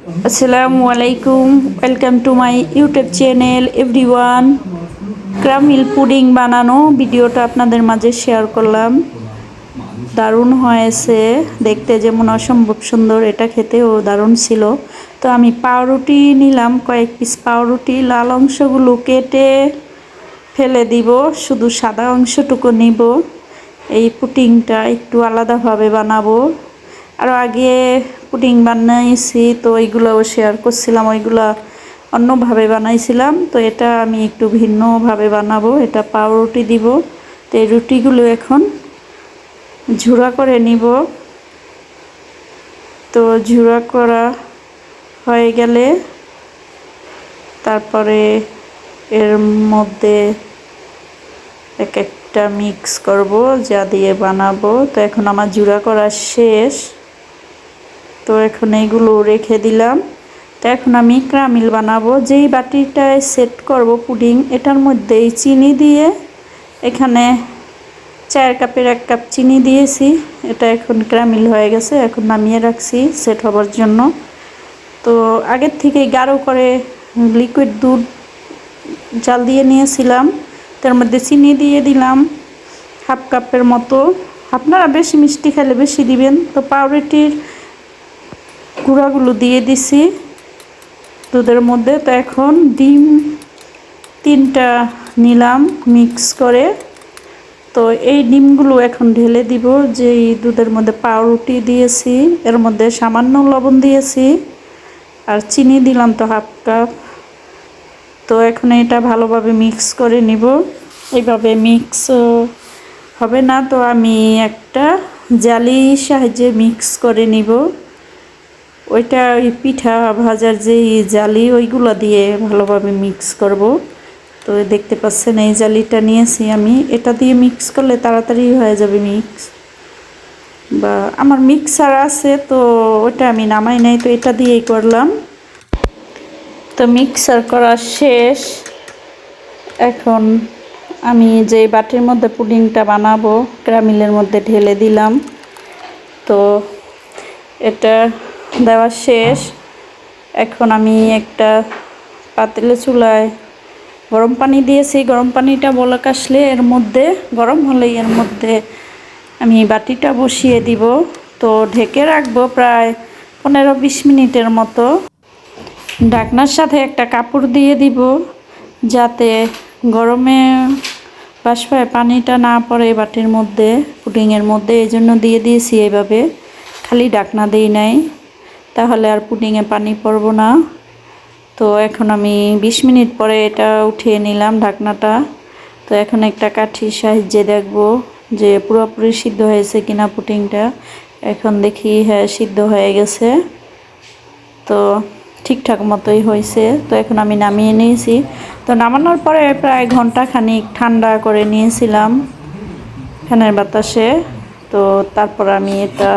আসসালামু আলাইকুম, welcome to my YouTube channel everyone. Caramel pudding বানানো ভিডিওটা আপনাদের মাঝে শেয়ার করলাম। দারুণ হয়েছে, দেখতে যেমন অসম্ভব সুন্দর, এটা খেতেও দারুণ ছিল। তো আমি পাউরুটি নিলাম, কয়েক পিস পাউরুটি, লাল অংশগুলো কেটে ফেলে দিব, শুধু সাদা অংশটুকু নিব। এই পুডিংটা একটু আলাদাভাবে বানাবো। আর আগে পুডিং বানাইছি, তো ওইগুলোও শেয়ার করছিলাম, ওইগুলা অন্যভাবে বানাইছিলাম। তো এটা আমি একটু ভিন্নভাবে বানাবো। এটা পাউরুটি দিব। তো এই রুটিগুলো এখন ঝুড়া করে নিব। তো ঝুড়া করা হয়ে গেলে তারপরে এর মধ্যে এক একটা মিক্স করব, যা দিয়ে বানাবো। তো এখন আমার ঝুড়া করা শেষ। তো এখন এইগুলো রেখে দিলাম। তো এখন আমি ক্রামিল বানাবো। যেই বাটিটায় সেট করব পুডিং, এটার মধ্যেই চিনি দিয়ে, এখানে 4 কাপের 1 কাপ চিনি দিয়েছি। এটা এখন ক্রামিল হয়ে গেছে, এখন নামিয়ে রাখছি সেট হবার জন্য। তো আগের থেকেই গাঢ় করে লিকুইড দুধ জাল দিয়ে নিয়েছিলাম। তার মধ্যে চিনি দিয়ে দিলাম 1/2 কাপের মতো। আপনারা বেশি মিষ্টি খেলে বেশি দিবেন। তো পাউরুটির গুঁড়াগুলো দিয়ে দিছি দুধের মধ্যে। তো এখন ডিম 3টা নিলাম মিক্স করে। তো এই ডিমগুলো এখন ঢেলে দিব। যেই দুধের মধ্যে পাউরুটি দিয়েছি, এর মধ্যে সামান্য লবণ দিয়েছি, আর চিনি দিলাম তো 1/2 কাপ। তো এখন এটা ভালোভাবে মিক্স করে নিব। এইভাবে মিক্স হবে না, তো আমি একটা জালির সাহায্যে মিক্স করে নিব। ওইটা ওই পিঠা ভাজার যেই জালি, ওইগুলো দিয়ে ভালোভাবে মিক্স করব। তো দেখতে পাচ্ছেন এই জালিটা নিয়েছি আমি। এটা দিয়ে মিক্স করলে তাড়াতাড়ি হয়ে যাবে মিক্স। বা আমার মিক্সার আছে, তো ওটা আমি নামাই নাই, তো এটা দিয়েই করলাম। তো মিক্সার করা শেষ। এখন আমি যে বাটির মধ্যে পুডিংটা বানাবো, ক্রামিলের মধ্যে ঢেলে দিলাম। তো এটা দেওয়া শেষ। এখন আমি একটা পাতিলে চুলায় গরম পানি দিয়েছি। গরম পানিটা বলক আসলে এর মধ্যে, গরম হলেই এর মধ্যে আমি বাটিটা বসিয়ে দিব। তো ঢেকে রাখবো প্রায় 15-20 মিনিটের মতো। ঢাকনার সাথে একটা কাপড় দিয়ে দিব, যাতে গরমে বাষ্পায় পানিটা না পড়ে বাটির মধ্যে, পুডিংয়ের মধ্যে। এই জন্য দিয়ে দিয়েছি এইভাবে, খালি ঢাকনা দিই নাই, তাহলে আর পুডিংয়ে পানি পড়বো না। তো এখন আমি 20 মিনিট পরে এটা উঠিয়ে নিলাম ঢাকনাটা। তো এখন একটা কাঠির সাহায্যে দেখব যে পুরোপুরি সিদ্ধ হয়েছে কিনা পুডিংটা। এখন দেখি হ্যাঁ, সিদ্ধ হয়ে গেছে। তো ঠিকঠাক মতোই হয়েছে। তো এখন আমি নামিয়ে নিয়েছি। তো নামানোর পরে প্রায় ঘন্টা খানিক ঠান্ডা করে নিয়েছিলাম ফ্যানের বাতাসে। তো তারপর আমি এটা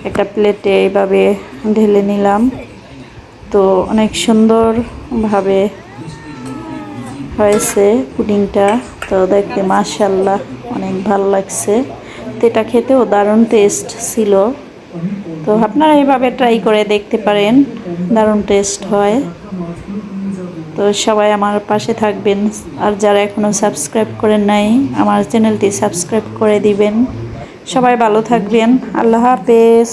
একটা প্লেটে এইভাবে ঢেলে নিলাম। তো অনেক সুন্দরভাবে হয়েছে পুডিংটা। তো দেখতে মাশাআল্লাহ অনেক ভালো লাগছে। তো এটা খেতেও দারুণ টেস্ট ছিল। তো আপনারা এইভাবে ট্রাই করে দেখতে পারেন, দারুণ টেস্ট হয়। তো সবাই আমার পাশে থাকবেন, আর যারা এখনও সাবস্ক্রাইব করেন নাই, আমার চ্যানেলটি সাবস্ক্রাইব করে দিবেন। সবাই ভালো থাকবেন। আল্লাহ হাফেজ।